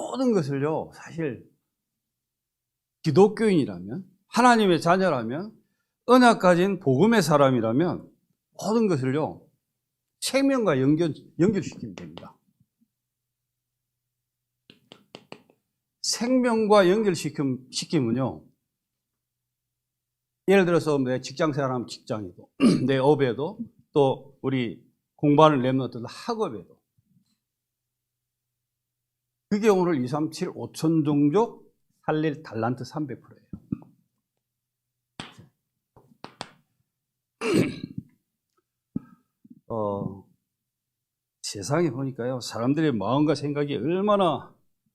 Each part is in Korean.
모든 것을요, 사실 기독교인이라면, 하나님의 자녀라면, 언약 가진 복음의 사람이라면 모든 것을요, 생명과 연결시키면 됩니다. 생명과 연결시키면요, 예를 들어서 내 직장 생활하면 직장이고, 내 업에도, 또 우리 공부하는 랩런트들 학업에도, 그게 오늘 237 5천 종족 살릴 달란트 300%예요. 세상에 보니까요, 사람들의 마음과 생각이 얼마나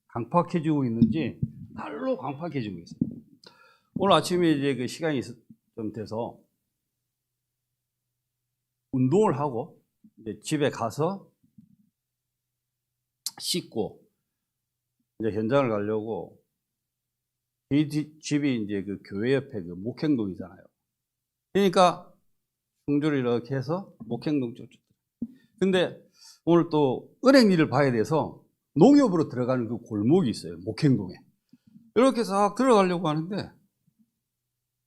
강팍해지고 있는지 날로 강팍해지고 있어요. 오늘 아침에 이제 그 시간이 좀 돼서 운동을 하고 이제 집에 가서 씻고 이제 현장을 가려고, 집이 이제 그 교회 옆에 그 목행동이잖아요. 그러니까 충주를 이렇게 해서 목행동 쪽. 근데 오늘 또 은행 일을 봐야 돼서 농협으로 들어가는 그 골목이 있어요, 목행동에. 이렇게 싹 들어가려고 하는데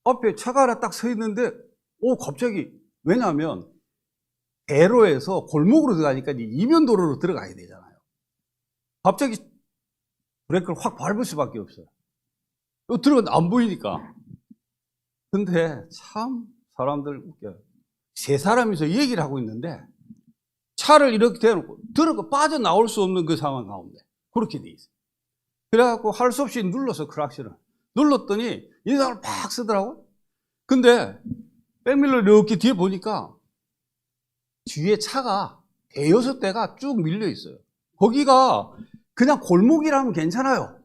앞에 차가 하나 딱 서 있는데, 갑자기, 왜냐하면 대로에서 골목으로 들어가니까 이면도로로 들어가야 되잖아요. 갑자기 브레이크를 확 밟을 수밖에 없어요. 들어가는데 안 보이니까. 근데 참 사람들 웃겨요. 세 사람이서 얘기를 하고 있는데 차를 이렇게 대놓고 들어가 빠져나올 수 없는 그 상황 가운데 그렇게 돼 있어요. 그래갖고 할 수 없이 눌러서 크락시를 눌렀더니 인상을 팍 쓰더라고. 근데 백밀러 이렇게 뒤에 보니까 뒤에 차가 대여섯 대가 쭉 밀려 있어요. 거기가 그냥 골목이라면 괜찮아요.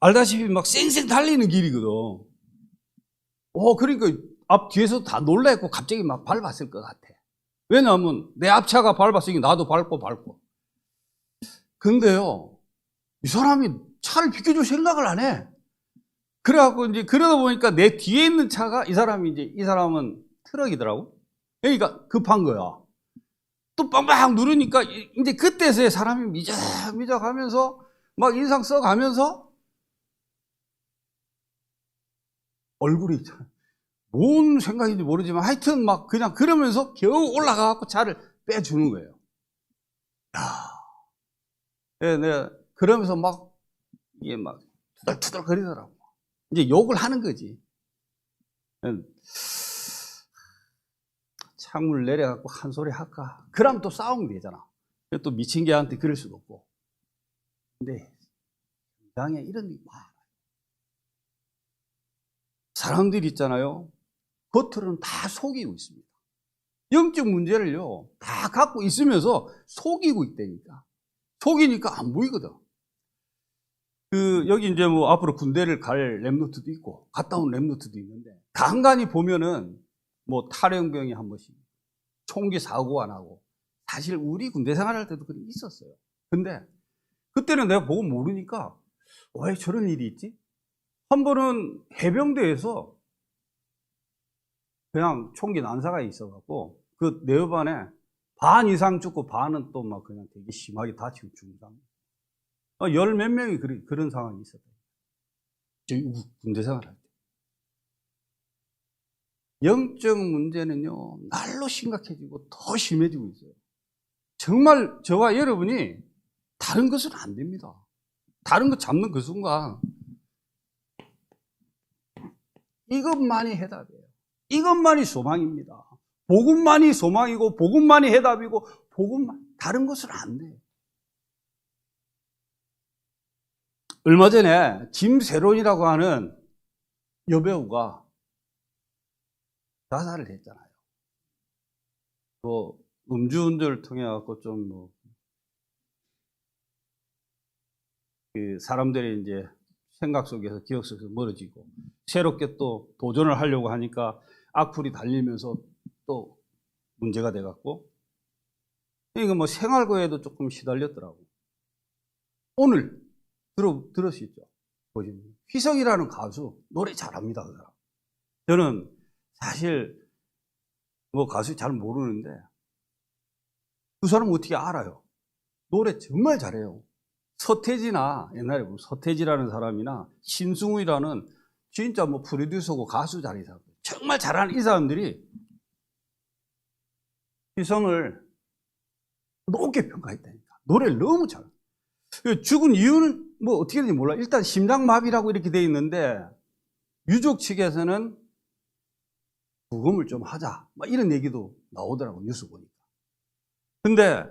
알다시피 막 쌩쌩 달리는 길이거든. 그러니까 앞 뒤에서 다 놀라있고 갑자기 막 밟았을 것 같아. 왜냐하면 내 앞차가 밟았으니까 나도 밟고. 근데요, 이 사람이 차를 비켜줄 생각을 안 해. 그래갖고 이제 그러다 보니까 내 뒤에 있는 차가 이 사람은 트럭이더라고. 그러니까 급한 거야. 또 빵빵 누르니까 이제 그때서야 사람이 미적미적 하면서 막 인상 써가면서 얼굴이 뭔 생각인지 모르지만 하여튼 막 그냥 그러면서 겨우 올라가갖고 차를 빼주는 거예요. 내가 그러면서 막 이게 막 투덜투덜 거리더라고. 이제 욕을 하는 거지. 창문을 내려갖고 한 소리 할까? 그럼 또 싸우면 되잖아. 또 미친 개한테 그럴 수도 없고. 근데 세상에 이런 일이 많아요. 사람들이 있잖아요. 겉으로는 다 속이고 있습니다. 영적 문제를요, 다 갖고 있으면서 속이고 있다니까. 속이니까 안 보이거든. 여기 이제 뭐 앞으로 군대를 갈 랩노트도 있고, 갔다 온 랩노트도 있는데, 간간히 보면은 뭐 탈영병이 한 번씩, 총기 사고가 나고, 사실 우리 군대 생활할 때도 그런 게 있었어요. 근데 그때는 내가 보고 모르니까 왜 저런 일이 있지? 한 번은 해병대에서 그냥 총기 난사가 있어갖고 그 내어반에 반 이상 죽고 반은 또 막 그냥 되게 심하게 다치고 죽은 상황. 열 몇 명이 그런 상황이 있었어요. 저희 군대 생활할 때. 영적 문제는요, 날로 심각해지고 더 심해지고 있어요. 정말 저와 여러분이 다른 것은 안 됩니다. 다른 것 잡는 그 순간 이것만이 해답이에요. 이것만이 소망입니다. 복음만이 소망이고 복음만이 해답이고 다른 것은 안 돼요. 얼마 전에 짐 세론이라고 하는 여배우가 자살을 했잖아요. 뭐 음주운전을 통해 갖고 좀 뭐 그 사람들이 이제 생각 속에서 기억 속에서 멀어지고 새롭게 또 도전을 하려고 하니까 악플이 달리면서 또 문제가 돼 갖고 이거 뭐 생활고에도 조금 시달렸더라고. 오늘 들으시죠? 보시면 휘성이라는 가수 노래 잘합니다. 그 사람. 저는 사실 뭐 가수 잘 모르는데 그 사람 어떻게 알아요? 노래 정말 잘해요. 서태지나 옛날에 서태지라는 사람이나 신승우라는 진짜 뭐 프로듀서고 가수 자리사 정말 잘하는 이 사람들이 휘성을 높게 평가했다니까. 노래를 너무 잘. 죽은 이유는 뭐 어떻게 되는지 몰라. 일단 심장마비라고 이렇게 돼 있는데 유족 측에서는 부검을 좀 하자. 막 이런 얘기도 나오더라고 뉴스 보니까. 근데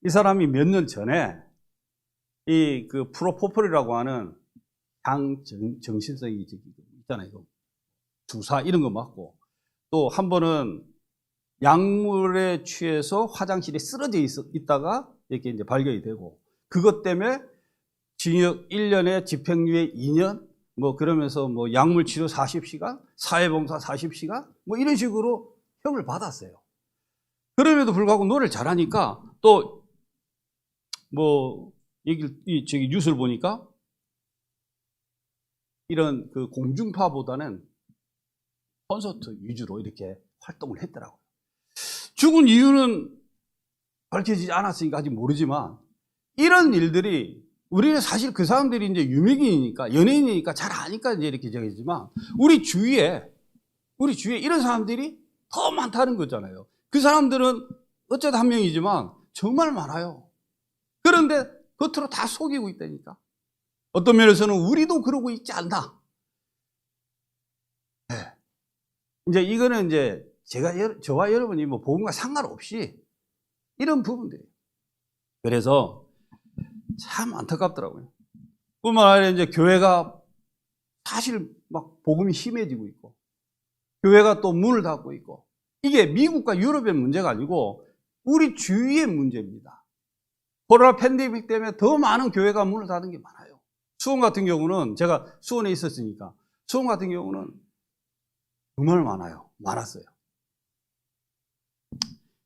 이 사람이 몇 년 전에 이 그 프로포폴이라고 하는 정신성이 있잖아요. 주사 이런 거 맞고 또 한 번은 약물에 취해서 화장실에 쓰러져 있다가 이렇게 이제 발견이 되고 그것 때문에 징역 1년에 집행유예 2년 뭐 그러면서 뭐 약물 치료 40시간, 사회봉사 40시간 뭐 이런 식으로 형을 받았어요. 그럼에도 불구하고 노래를 잘하니까 또 뭐 저기 뉴스를 보니까 이런 그 공중파보다는 콘서트 위주로 이렇게 활동을 했더라고요. 죽은 이유는 밝혀지지 않았으니까 아직 모르지만 이런 일들이 우리는 사실 그 사람들이 이제 유명인이니까 연예인이니까 잘 아니까 이제 이렇게 저기지만 우리 주위에 이런 사람들이 더 많다는 거잖아요. 그 사람들은 어쩌다 한 명이지만 정말 많아요. 그런데 겉으로 다 속이고 있다니까. 어떤 면에서는 우리도 그러고 있지 않나. 네. 이제 이거는 이제 저와 여러분이 뭐 복음과 상관없이 이런 부분들이에요. 그래서 참 안타깝더라고요. 뿐만 아니라 이제 교회가 사실 막 복음이 심해지고 있고, 교회가 또 문을 닫고 있고, 이게 미국과 유럽의 문제가 아니고 우리 주위의 문제입니다. 코로나 팬데믹 때문에 더 많은 교회가 문을 닫은 게 많아요. 수원 같은 경우는 제가 수원에 있었으니까 수원 같은 경우는 정말 많았어요.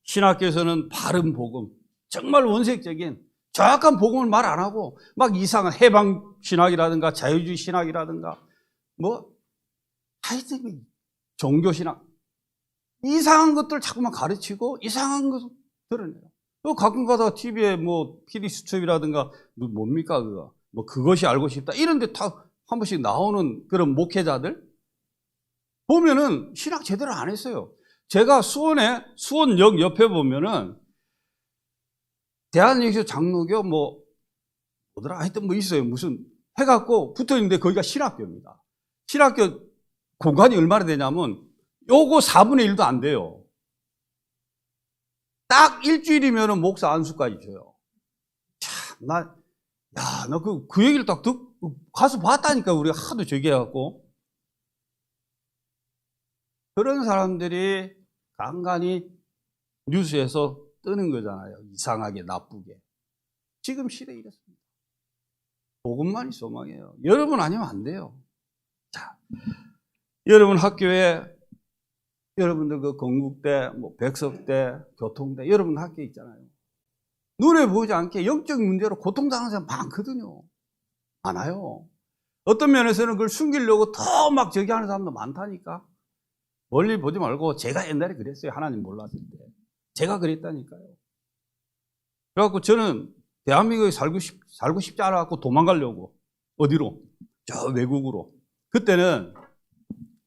신학교에서는 바른 복음, 정말 원색적인 정확한 복음을 말 안 하고 막 이상한 해방 신학이라든가 자유주의 신학이라든가 뭐 하여튼 종교 신학 이상한 것들 자꾸만 가르치고 이상한 것을 드러내요. 또 가끔 가다가 TV에 뭐 PD수첩이라든가 뭡니까 그거 뭐 그것이 알고 싶다 이런데 다 한 번씩 나오는 그런 목회자들 보면은 신학 제대로 안 했어요. 제가 수원역 옆에 보면은 대한예수 장로교 뭐더라 하여튼 뭐 있어요. 무슨 해갖고 붙어 있는데 거기가 신학교입니다. 신학교 공간이 얼마나 되냐면 요거 4분의 1도 안 돼요. 딱 일주일이면은 목사 안수까지 줘요. 참, 나 그 얘기를 딱 듣고 가서 봤다니까 우리가 하도 저기해갖고. 그런 사람들이 간간히 뉴스에서 뜨는 거잖아요. 이상하게, 나쁘게. 지금 시대에 이렇습니다. 복음만이 소망이에요. 여러분 아니면 안 돼요. 자, 여러분 학교에 여러분들 그 건국대, 뭐 백석대, 교통대, 여러분 학교에 있잖아요. 눈에 보이지 않게 영적 문제로 고통당하는 사람 많거든요. 많아요. 어떤 면에서는 그걸 숨기려고 더 막 저기 하는 사람도 많다니까. 멀리 보지 말고 제가 옛날에 그랬어요. 하나님 몰랐을 때. 제가 그랬다니까요. 그래갖고 저는 대한민국에 살고 싶지 않아갖고 도망가려고. 어디로? 저 외국으로. 그때는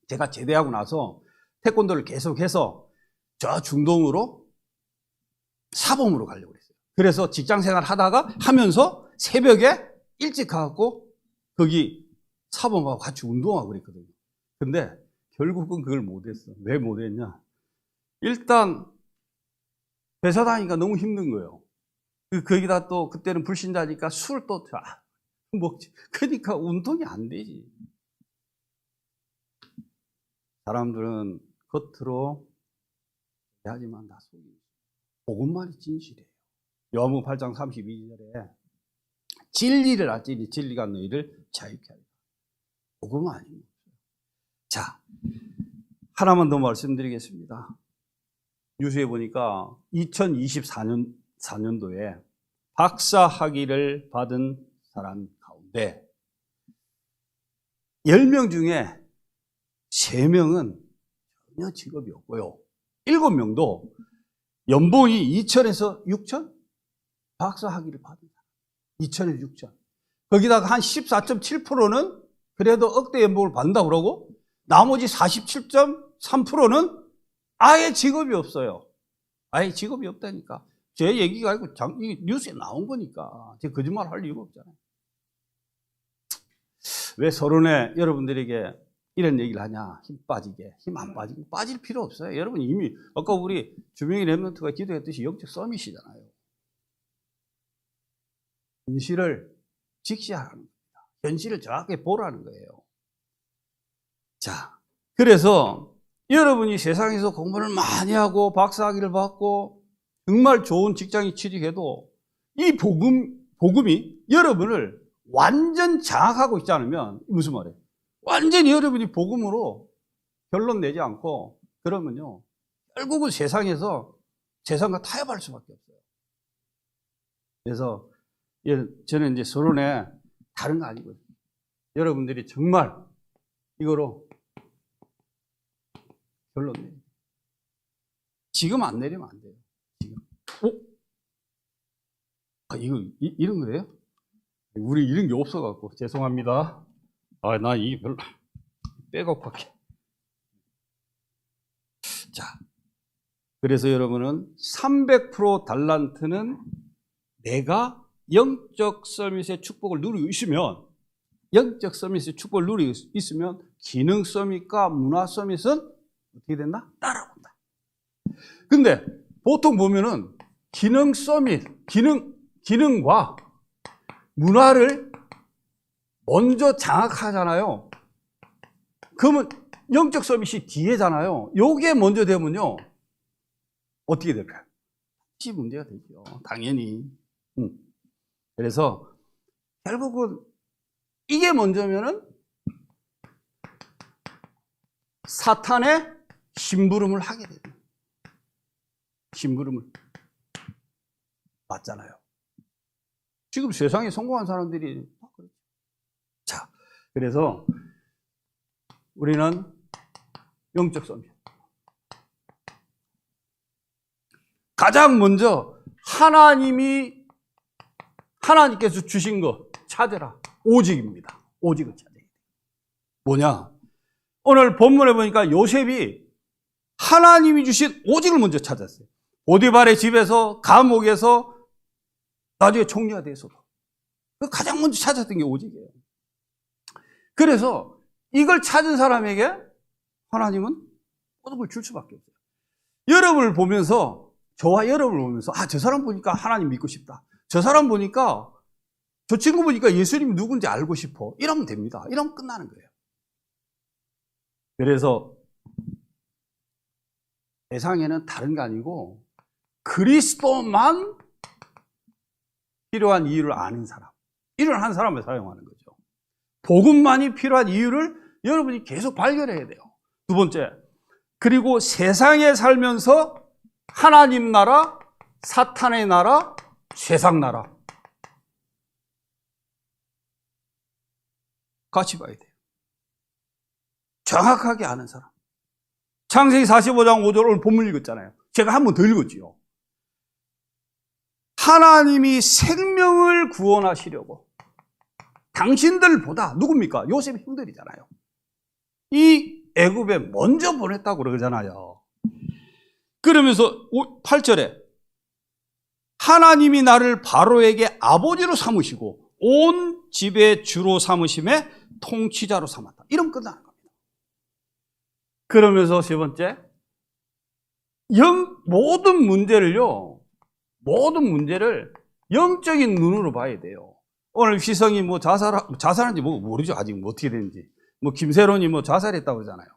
제가 제대하고 나서 태권도를 계속해서 저 중동으로 사범으로 가려고 그랬어요. 그래서 직장생활 하면서 새벽에 일찍 가갖고 거기 사범하고 같이 운동하고 그랬거든요. 근데 결국은 그걸 못했어. 왜 못했냐? 일단 회사 다니니까 너무 힘든 거예요. 거기다 또 그때는 불신자니까 술 또 먹지. 그러니까 운동이 안 되지. 사람들은 겉으로 하지만 다 속이 복음만이 진실이에요. 요한복음 8장 32절에 진리를 알지니 진리가 너희를 자유케 하리라. 복음은 아닙니다. 자, 하나만 더 말씀드리겠습니다. 뉴스에 보니까 2024년도에 박사 학위를 받은 사람 가운데 10명 중에 3명은 전혀 직업이 없고요. 7명도 연봉이 2천에서 6천? 박사 학위를 받은 사람. 2천에서 6천. 거기다가 한 14.7%는 그래도 억대 연봉을 받는다고 그러고 나머지 47.3%는 아예 직업이 없어요. 아예 직업이 없다니까. 제 얘기가 아니고 이 뉴스에 나온 거니까 제가 거짓말 할 이유가 없잖아요. 왜 서론에 여러분들에게 이런 얘기를 하냐? 힘 빠지게, 힘 안 빠지게. 빠질 필요 없어요. 여러분 이미 아까 우리 주명희 랩런트가 기도했듯이 영적 서밋이잖아요. 현실을 직시하는 겁니다. 현실을 정확하게 보라는 거예요. 자, 그래서 여러분이 세상에서 공부를 많이 하고 박사학위를 받고 정말 좋은 직장에 취직해도 이 복음이 여러분을 완전 장악하고 있지 않으면 무슨 말이에요? 완전히 여러분이 복음으로 결론 내지 않고 그러면요 결국은 세상에서 세상과 타협할 수밖에 없어요. 그래서 저는 이제 서론에 다른 거 아니고요. 여러분들이 정말 이거로 결론 내요. 지금 안 내리면 안 돼요. 지금. 이런 거예요? 우리 이런 게 없어갖고 죄송합니다. 나 이게 별로 빼곡하게. 자, 그래서 여러분은 300% 달란트는 내가 영적 서밋의 축복을 누리고 있으면, 영적 서밋의 축복을 누리고 있으면 기능 서밋과 문화 서밋은 어떻게 된다? 따라온다. 근데 보통 보면은 기능 서밋, 기능과 문화를 먼저 장악하잖아요. 그러면 영적 서밋이 뒤에잖아요. 요게 먼저 되면요 어떻게 될까요? 다시 문제가 되죠. 당연히. 그래서 결국은 이게 먼저면은 사탄의 심부름을 하게 됩니다. 심부름을 맞잖아요. 지금 세상에 성공한 사람들이 자, 그래서 우리는 영적 서밋. 가장 먼저 하나님께서 주신 거 찾으라. 오직입니다. 오직을 찾아야 돼요. 뭐냐? 오늘 본문에 보니까 요셉이 하나님이 주신 오직을 먼저 찾았어요. 보디발의 집에서, 감옥에서, 나중에 총리가 돼서도. 가장 먼저 찾았던 게 오직이에요. 그래서 이걸 찾은 사람에게 하나님은 모든 걸 줄 수밖에 없어요. 여러분을 보면서, 저와 여러분을 보면서, 저 사람 보니까 하나님 믿고 싶다. 저 사람 보니까, 저 친구 보니까 예수님이 누군지 알고 싶어. 이러면 됩니다. 이러면 끝나는 거예요. 그래서 세상에는 다른 게 아니고 그리스도만 필요한 이유를 아는 사람, 이를 한 사람을 사용하는 거죠. 복음만이 필요한 이유를 여러분이 계속 발견해야 돼요. 두 번째, 그리고 세상에 살면서 하나님 나라, 사탄의 나라, 세상 나라 같이 봐야 돼요. 정확하게 아는 사람. 창세기 45장 5절 오늘 본문 읽었잖아요. 제가 한 번 더 읽었지요. 하나님이 생명을 구원하시려고 당신들보다 누굽니까? 요셉의 형들이잖아요. 이 애굽에 먼저 보냈다고 그러잖아요. 그러면서 8절에 하나님이 나를 바로에게 아버지로 삼으시고 온 집의 주로 삼으심에 통치자로 삼았다. 이러면 끝나는 겁니다. 그러면서 세 번째, 모든 문제를 영적인 눈으로 봐야 돼요. 오늘 휘성이 자살한지 모르죠. 아직 어떻게 되는지. 김세론이 자살했다고 그러잖아요.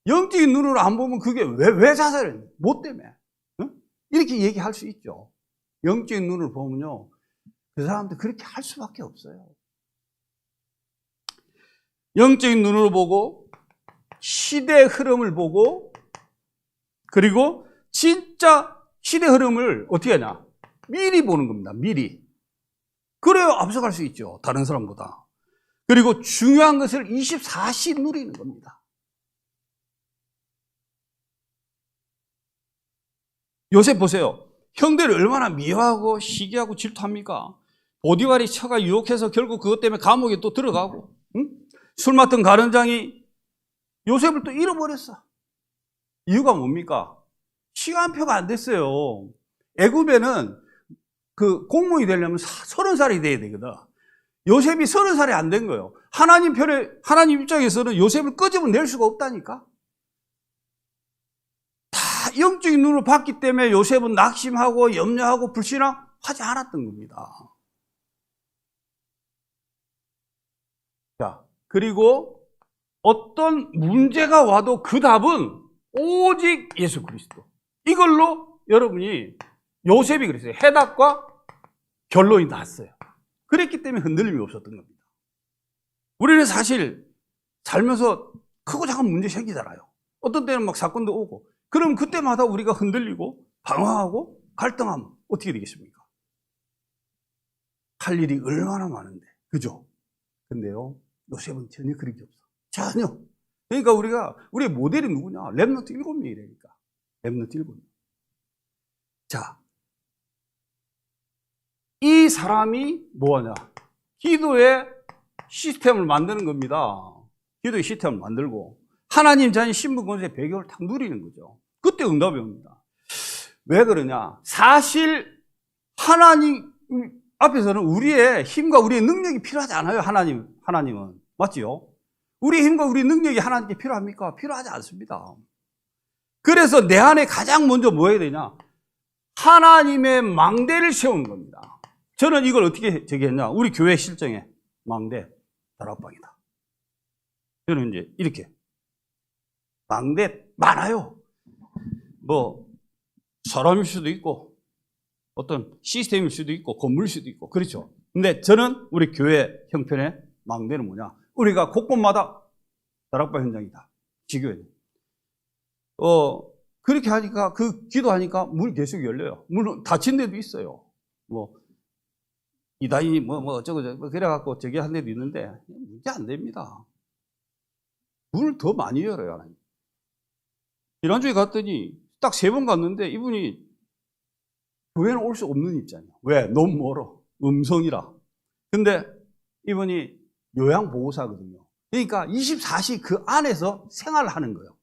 영적인 눈으로 안 보면 그게 왜 자살했는지, 뭐 때문에? 응? 이렇게 얘기할 수 있죠. 영적인 눈을 보면요, 그 사람들 그렇게 할 수밖에 없어요. 영적인 눈으로 보고, 시대 흐름을 보고, 그리고 진짜 시대 흐름을 어떻게 하냐? 미리 보는 겁니다. 미리. 그래야 앞서갈 수 있죠. 다른 사람보다. 그리고 중요한 것을 24시 누리는 겁니다. 요새 보세요. 형들이 얼마나 미워하고 시기하고 질투합니까? 보디발이 처가 유혹해서 결국 그것 때문에 감옥에 또 들어가고, 응? 술 맡은 가련장이 요셉을 또 잃어버렸어. 이유가 뭡니까? 시간표가 안 됐어요. 애굽에는 그 공무원이 되려면 30살이 돼야 되거든. 요셉이 30살이 안 된 거예요. 하나님 입장에서는 요셉을 끄집어낼 수가 없다니까. 다 영적인 눈으로 봤기 때문에 요셉은 낙심하고 염려하고 불신하지 않았던 겁니다. 자, 그리고 어떤 문제가 와도 그 답은 오직 예수 그리스도. 이걸로 여러분이 요셉이 그랬어요. 해답과 결론이 났어요. 그랬기 때문에 흔들림이 없었던 겁니다. 우리는 사실 살면서 크고 작은 문제 생기잖아요. 어떤 때는 막 사건도 오고. 그럼 그때마다 우리가 흔들리고 방황하고 갈등하면 어떻게 되겠습니까? 할 일이 얼마나 많은데. 그죠? 근데요, 요셉은 전혀 그런 게 없어. 전혀. 그러니까 우리의 모델이 누구냐? 렘넌트 7명이라니까. 렘넌트 7명. 자, 이 사람이 뭐하냐? 기도의 시스템을 만드는 겁니다. 기도의 시스템을 만들고 하나님 자녀 신분 권세 배경을 탁 누리는 거죠. 그때 응답이 옵니다. 왜 그러냐? 사실 하나님 앞에서는 우리의 힘과 우리의 능력이 필요하지 않아요. 하나님은. 맞지요? 우리의 힘과 우리의 능력이 하나님께 필요합니까? 필요하지 않습니다. 그래서 내 안에 가장 먼저 뭐 해야 되냐? 하나님의 망대를 세우는 겁니다. 저는 이걸 어떻게 저기했냐? 우리 교회 실정에 망대 다락방이다. 저는 이제 이렇게 망대 많아요. 뭐 사람일 수도 있고 어떤 시스템일 수도 있고 건물일 수도 있고 그렇죠. 근데 저는 우리 교회 형편의 망대는 뭐냐? 우리가 곳곳마다 다락방 현장이다. 지교회. 그렇게 하니까 기도하니까 문이 계속 열려요. 물론 닫힌 데도 있어요. 뭐 이다이 어쩌고 그래갖고 저기 한 데도 있는데 문제 안 됩니다. 문을 더 많이 열어요, 하나님. 지난주에 갔더니 딱 3번 갔는데 이분이 교회는 올 수 없는 입장이에요. 왜? 너무 멀어. 음성이라. 근데 이분이 요양보호사거든요. 그러니까 24시 그 안에서 생활을 하는 거예요.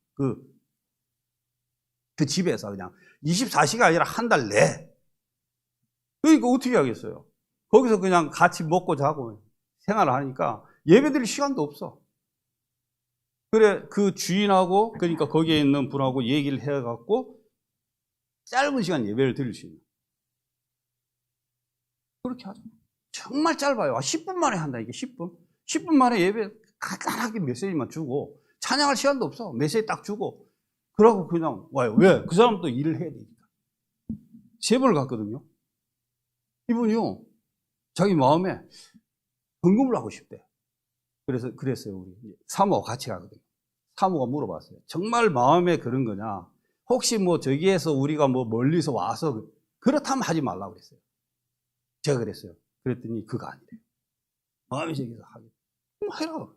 그 집에서 그냥 24시가 아니라 한 달 내. 그러니까 어떻게 하겠어요? 거기서 그냥 같이 먹고 자고 생활을 하니까 예배 드릴 시간도 없어. 그래, 그 주인하고, 그러니까 거기에 있는 분하고 얘기를 해갖고 짧은 시간 예배를 드릴 수 있는. 그렇게 하죠. 정말 짧아요. 10분 만에 한다, 이게 10분. 10분 만에 예배 간단하게 메시지만 주고, 찬양할 시간도 없어. 메시지 딱 주고, 그러고 그냥 와요. 왜? 그 사람도 일을 해야 되니까. 3번을 갔거든요. 이분이요, 자기 마음에 헌금을 하고 싶대. 그랬어요, 우리. 사모가 같이 가거든요. 사모가 물어봤어요. 정말 마음에 그런 거냐? 혹시 뭐 저기에서 우리가 뭐 멀리서 와서 그렇다면 하지 말라고 그랬어요. 제가 그랬어요. 그랬더니 그거 아니래요. 마음이 저기서 하게. 그럼 해라.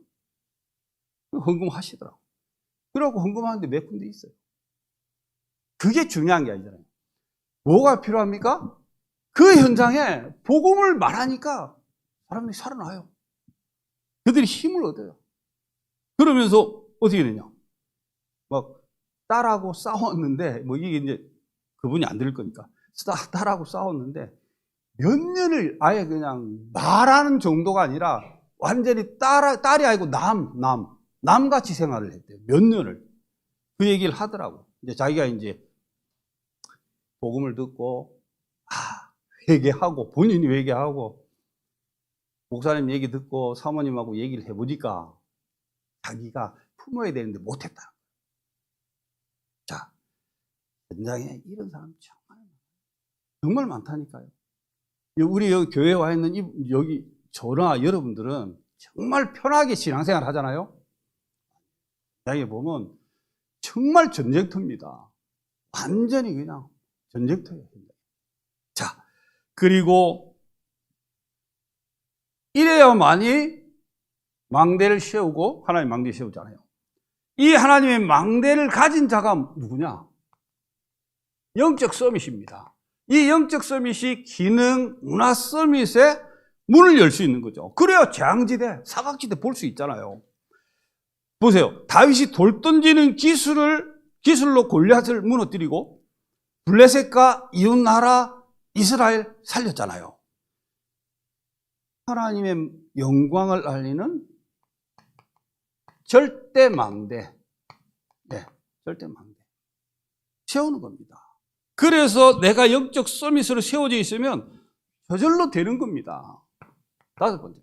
헌금 하시더라고. 그러고 헌금하는데 몇 군데 있어요. 그게 중요한 게 아니잖아요. 뭐가 필요합니까? 그 현장에 복음을 말하니까 사람들이 살아나요. 그들이 힘을 얻어요. 그러면서 어떻게 되냐? 막 딸하고 싸웠는데, 뭐 이게 이제 그분이 안 들을 거니까. 딸하고 싸웠는데 몇 년을 아예 그냥 말하는 정도가 아니라 완전히 딸이 아니고 남같이 생활을 했대요. 몇 년을. 그 얘기를 하더라고. 이제 자기가 이제 복음을 듣고, 회개하고, 본인이 회개하고, 목사님 얘기 듣고 사모님하고 얘기를 해보니까 자기가 품어야 되는데 못했다. 자, 현장에 이런 사람 정말 많다니까요. 우리 여기 교회에 와 있는 여기 저나 여러분들은 정말 편하게 신앙생활 하잖아요. 현장에 보면 정말 전쟁터입니다. 완전히 그냥 전쟁터예요. 자, 그리고 이래야만이 망대를 세우고 하나님 망대 세우잖아요. 이 하나님의 망대를 가진 자가 누구냐? 영적 서밋입니다. 이 영적 서밋이 기능, 문화 서밋의 문을 열 수 있는 거죠. 그래야 재앙지대, 사각지대 볼 수 있잖아요. 보세요. 다윗이 돌 던지는 기술로 골리앗을 무너뜨리고 블레셋과 이웃나라 이스라엘 살렸잖아요. 하나님의 영광을 알리는 절대망대. 네, 절대망대. 세우는 겁니다. 그래서 내가 영적 서밋으로 세워져 있으면 저절로 되는 겁니다. 5번째.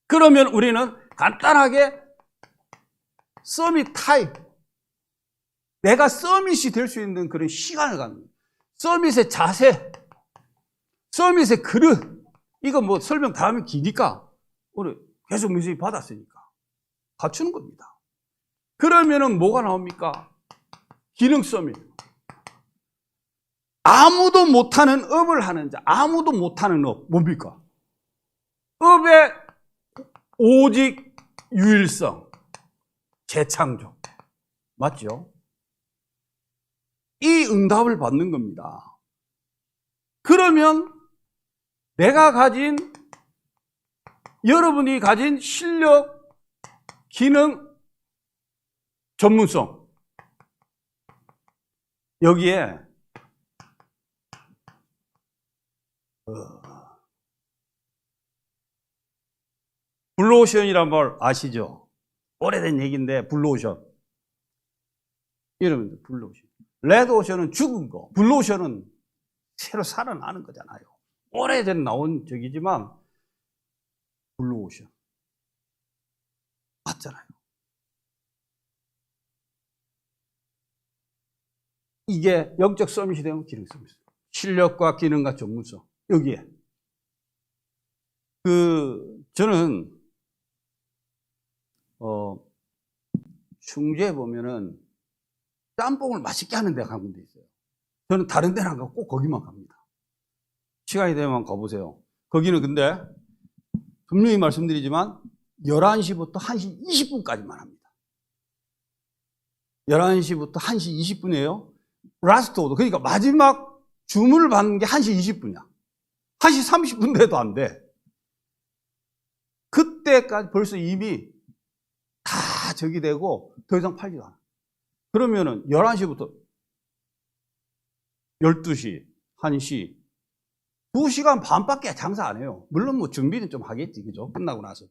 그러면 우리는 간단하게 서밋 타입. 내가 서밋이 될 수 있는 그런 시간을 갖는. 서밋의 자세. 서밋의 그릇. 이거 뭐 설명 다 하면 기니까 우리 계속 메시지 받았으니까 갖추는 겁니다. 그러면은 뭐가 나옵니까? 기능 서밋. 아무도 못하는 업을 하는 자. 아무도 못하는 업. 뭡니까? 업의 오직 유일성. 재창조. 맞죠? 이 응답을 받는 겁니다. 그러면 내가 가진, 여러분이 가진 실력, 기능, 전문성. 여기에 블루오션이란 말 아시죠? 오래된 얘기인데 블루오션. 여러분들 블루오션. 레드오션은 죽은 거. 블루오션은 새로 살아나는 거잖아요. 오래전 나온 적이지만 블루오션. 맞잖아요. 이게 영적 서밋이 되면 기능 서밋. 실력과 기능과 전문성. 여기에. 저는, 충주에 보면은 짬뽕을 맛있게 하는 데가 한 군데 있어요. 저는 다른 데는 안 가고 꼭 거기만 갑니다. 시간이 되면 가보세요. 거기는 근데 분명히 말씀드리지만 11시부터 1시 20분까지만 합니다. 11시부터 1시 20분이에요. 라스트 오더. 그러니까 마지막 주문을 받는 게 1시 20분이야. 1시 30분 돼도 안 돼. 그때까지 벌써 이미 다 적이 되고 더 이상 팔지도 않아. 그러면은 11시부터 12시, 1시, 2시간 반밖에 장사 안 해요. 물론 뭐 준비는 좀 하겠지, 그죠? 끝나고 나서도.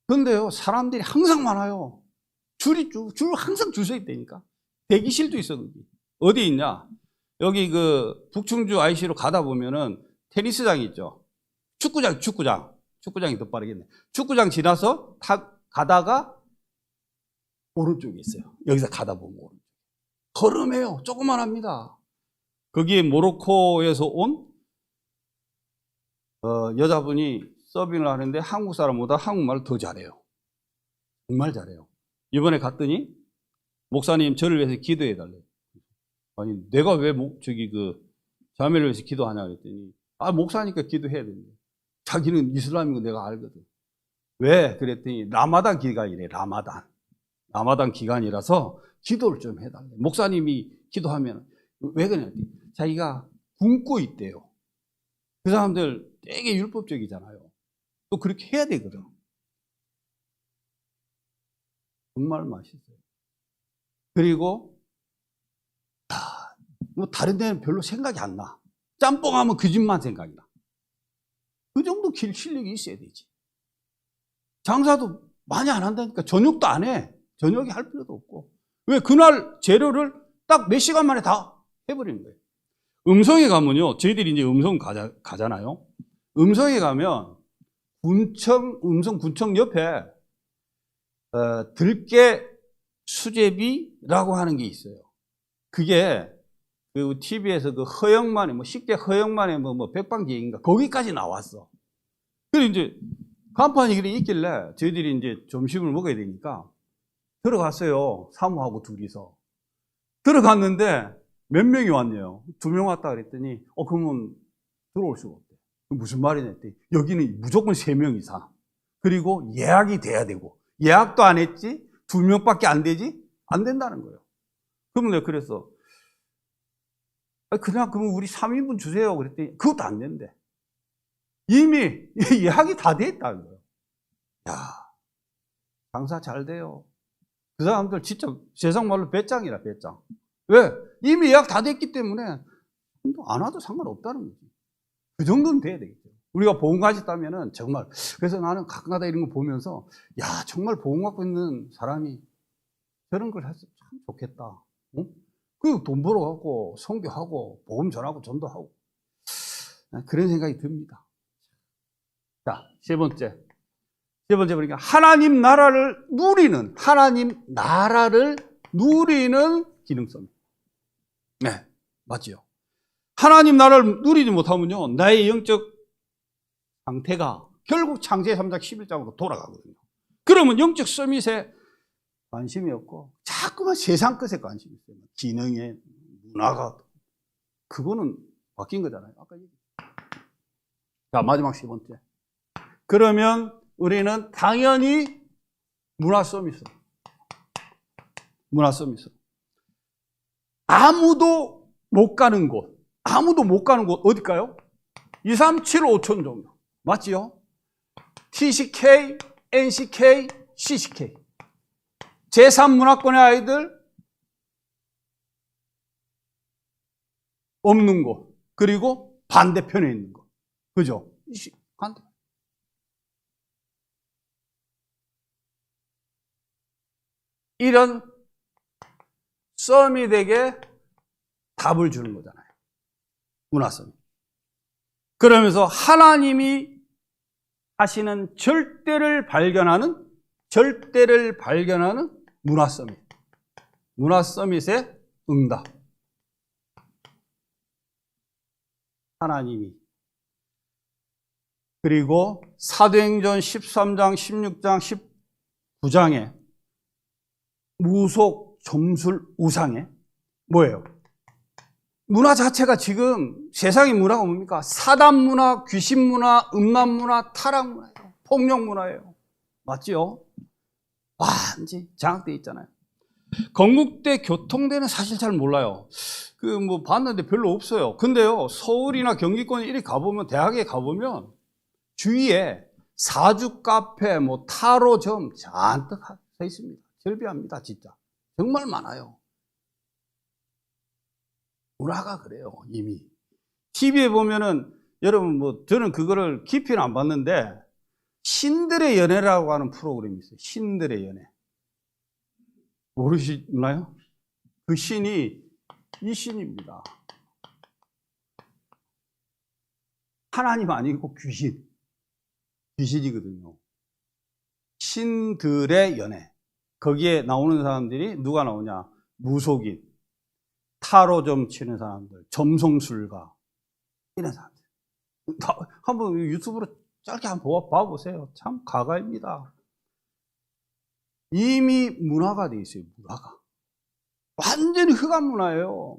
근데요, 사람들이 항상 많아요. 줄 항상 줄 서 있다니까. 대기실도 있어, 거기. 어디 있냐? 여기 북충주 IC로 가다 보면은 테니스장이 있죠. 축구장이 더 빠르겠네. 축구장 지나서 가다가 오른쪽에 있어요. 여기서 가다 보면 오른쪽. 걸음해요. 조그만합니다. 거기에 모로코에서 온 여자분이 서빙을 하는데 한국 사람보다 한국말을 더 잘해요. 정말 잘해요. 이번에 갔더니 목사님 저를 위해서 기도해 달래요. 아니 내가 왜 자매를 위해서 기도하냐 그랬더니 목사니까 기도해야 된대. 자기는 이슬람이고 내가 알거든. 왜? 그랬더니 라마단 기간이래. 라마단 기간이라서 기도를 좀 해달래. 목사님이 기도하면 왜 그러냐? 자기가 굶고 있대요. 그 사람들 되게 율법적이잖아요. 또 그렇게 해야 되거든. 정말 맛있어요. 그리고 뭐 다른 데는 별로 생각이 안 나. 짬뽕 하면 그 집만 생각이 나. 그 정도 실력이 있어야 되지. 장사도 많이 안 한다니까. 저녁도 안 해. 저녁에 할 필요도 없고. 왜? 그날 재료를 딱 몇 시간 만에 다 해버리는 거예요. 음성에 가면요. 저희들이 이제 음성 가잖아요. 음성에 가면 음성군청 옆에 들깨 수제비라고 하는 게 있어요. 그게 TV에서 허영만의 식대 허영만의 백방기인가 거기까지 나왔어. 그래서 이제 간판이 그래 있길래 저희들이 이제 점심을 먹어야 되니까 들어갔어요. 사모하고 둘이서. 들어갔는데 몇 명이 왔네요. 2명 왔다 그랬더니 그러면 들어올 수가 없대. 무슨 말이냐 했더니 여기는 무조건 3명 이상. 그리고 예약이 돼야 되고 예약도 안 했지 2명밖에 안 되지? 안 된다는 거예요. 그러면 내가 그래서 그냥 그러면 우리 3인분 주세요 그랬더니 그것도 안 된대. 이미 예약이 다 돼 있다는 거예요. 야, 장사 잘 돼요. 그 사람들 진짜 세상 말로 배짱이라, 배짱. 왜? 이미 예약 다 됐기 때문에 안 와도 상관없다는 거지. 그 정도는 돼야 되겠죠. 우리가 보험까지 따면은 정말, 그래서 나는 가끔가다 이런 거 보면서, 야, 정말 보험 갖고 있는 사람이 저런 걸 했으면 참 좋겠다. 응? 그 돈 벌어갖고 선교하고 보험 전하고 전도하고 그런 생각이 듭니다. 자, 세 번째 보니까 하나님 나라를 누리는 기능성. 네, 맞지요. 하나님 나라를 누리지 못하면요, 나의 영적 상태가 결국 창세기 3장 11장으로 돌아가거든요. 그러면 영적 서밋에 관심이 없고 자꾸만 세상 것에 관심이 있어요. 기능에, 문화가. 그거는 바뀐 거잖아요. 아까 얘기했죠. 자, 마지막 세 번째. 그러면 우리는 당연히 문화 서밋으로. 아무도 못 가는 곳 어딜까요? 2, 3, 7, 5천 정도. 맞지요? TCK, NCK, CCK. 제3문화권의 아이들 없는 곳. 그리고 반대편에 있는 곳. 그죠? 이런 서밋에게 답을 주는 거잖아요. 문화 서밋. 그러면서 하나님이 하시는 절대를 발견하는 문화 서밋. 문화 서밋의 응답. 하나님이. 그리고 사도행전 13장, 16장, 19장에 무속, 점술, 우상에 뭐예요? 문화 자체가 지금 세상의 문화가 뭡니까? 사단 문화, 귀신 문화, 음란 문화, 타락 문화예요. 폭력 문화예요. 맞지요? 완전히 장악되어 있잖아요. 건국대 교통대는 사실 잘 몰라요. 봤는데 별로 없어요. 근데요, 서울이나 경기권에 이렇게 가보면, 대학에 가보면 주위에 사주 카페, 타로점 잔뜩 서 있습니다. 절비합니다, 진짜. 정말 많아요. 문화가 그래요, 이미. TV에 보면은, 여러분, 저는 그거를 깊이는 안 봤는데, 신들의 연애라고 하는 프로그램이 있어요. 신들의 연애. 모르시나요? 그 신이 이 신입니다. 하나님 아니고 귀신이거든요. 신들의 연애. 거기에 나오는 사람들이 누가 나오냐? 무속인, 타로점 치는 사람들, 점성술가, 이런 사람들. 한번 유튜브로 짧게 한번 봐보세요. 참 가가입니다. 이미 문화가 돼 있어요. 문화가. 완전히 흑암 문화예요.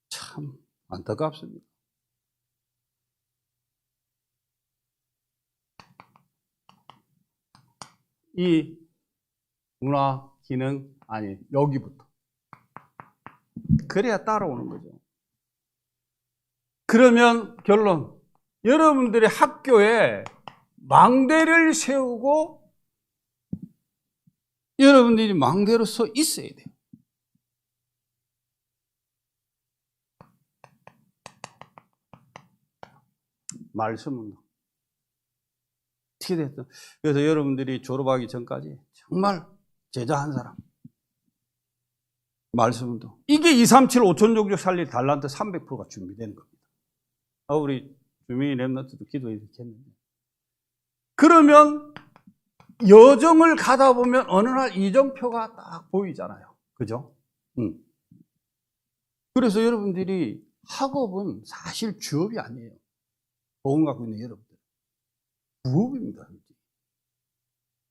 참 안타깝습니다. 이 문화 기능, 아니, 여기부터. 그래야 따라오는 거죠. 그러면 결론, 여러분들의 학교에 망대를 세우고 여러분들이 망대로 서 있어야 돼요. 말씀은 어떻게 됐든. 그래서 여러분들이 졸업하기 전까지 정말 제자 한 사람, 말씀도. 이게 2, 3, 7, 5천 종족 살릴 달란트 300%가 준비되는 겁니다. 우리 주민이 랩런트도 기도해 주셨는데. 그러면 여정을 가다 보면 어느 날 이정표가 딱 보이잖아요. 그죠? 그래서 여러분들이 학업은 사실 주업이 아니에요. 복음 갖고 있는 여러분들. 부업입니다.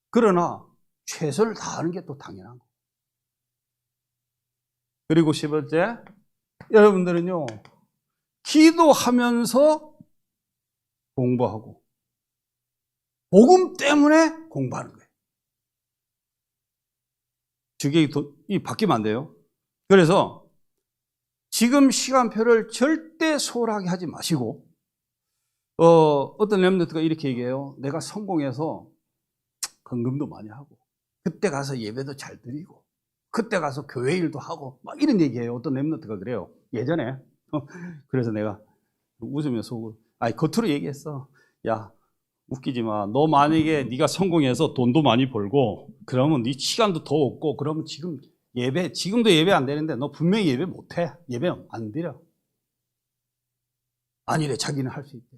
그러나 최선을 다하는 게 또 당연한 거예요. 그리고 10번째, 여러분들은요, 기도하면서 공부하고 복음 때문에 공부하는 거예요. 주객이 바뀌면 안 돼요. 그래서 지금 시간표를 절대 소홀하게 하지 마시고 어떤 렘넌트가 이렇게 얘기해요. 내가 성공해서 헌금도 많이 하고, 그때 가서 예배도 잘 드리고, 그때 가서 교회 일도 하고, 막 이런 얘기해요. 어떤 렘넌트가 그래요. 예전에. 그래서 내가 웃으면서 속으로, 겉으로 얘기했어. 야, 웃기지 마. 너 만약에 네가 성공해서 돈도 많이 벌고, 그러면 네 시간도 더 없고, 그러면 지금도 예배 안 되는데 너 분명히 예배 못 해. 예배 안 드려. 아니래, 자기는 할 수 있대.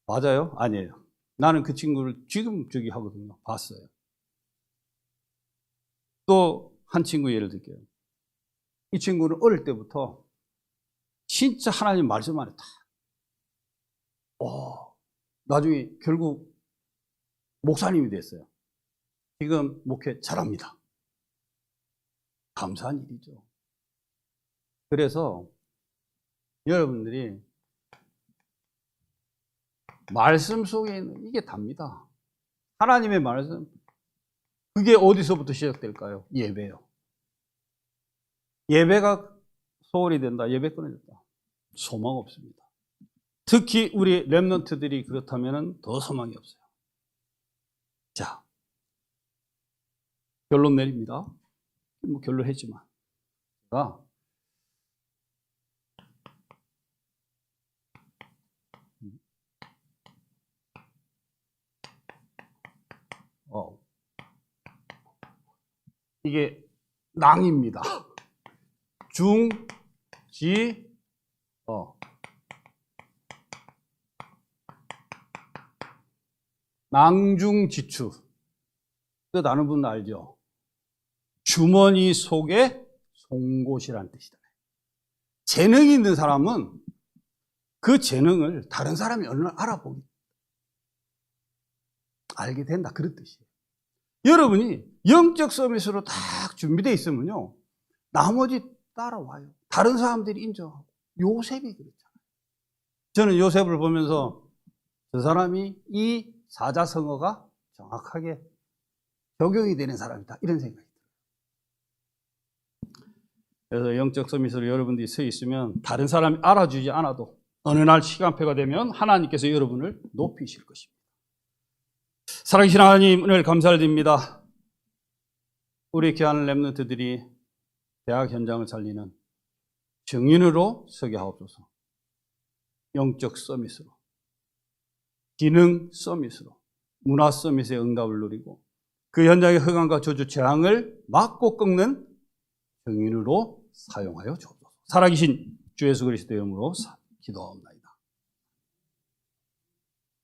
맞아요? 아니에요. 나는 그 친구를 지금 하거든요. 봤어요. 또 한 친구 예를 들게요. 이 친구는 어릴 때부터 진짜 하나님 말씀 안에 나중에 결국 목사님이 됐어요. 지금 목회 잘합니다. 감사한 일이죠. 그래서 여러분들이 말씀 속에 있는 이게 답니다. 하나님의 말씀, 그게 어디서부터 시작될까요? 예배요. 예배가 소홀히 된다, 예배 끊어졌다, 소망 없습니다. 특히 우리 렘넌트들이 그렇다면 더 소망이 없어요. 자, 결론 내립니다. 뭐 결론했지만 제가 이게 낭입니다. 중, 지, 낭중지추. 뜻 아는 분 알죠? 주머니 속에 송곳이라는 뜻이다. 재능이 있는 사람은 그 재능을 다른 사람이 어느 날 알게 된다. 그런 뜻이에요. 여러분이 영적 서비스로 딱 준비되어 있으면요, 나머지 따라와요. 다른 사람들이 인정하고. 요셉이 그랬잖아요. 저는 요셉을 보면서 저 사람이 이 사자성어가 정확하게 적용이 되는 사람이다, 이런 생각이 들어요. 그래서 영적 서밋으로 여러분들이 서 있으면 다른 사람이 알아주지 않아도 어느 날 시간표가 되면 하나님께서 여러분을 높이실 것입니다. 사랑하신 하나님, 은혜를 감사를 드립니다. 우리 귀한 렘넌트들이 대학 현장을 살리는 증인으로 서게 하옵소서. 영적 서밋으로, 기능 서밋으로, 문화 서밋의 응답을 누리고 그 현장의 흑암과 저주 재앙을 막고 꺾는 증인으로 사용하여 주옵소서. 살아계신 주 예수 그리스도의 이름으로 기도하옵나이다.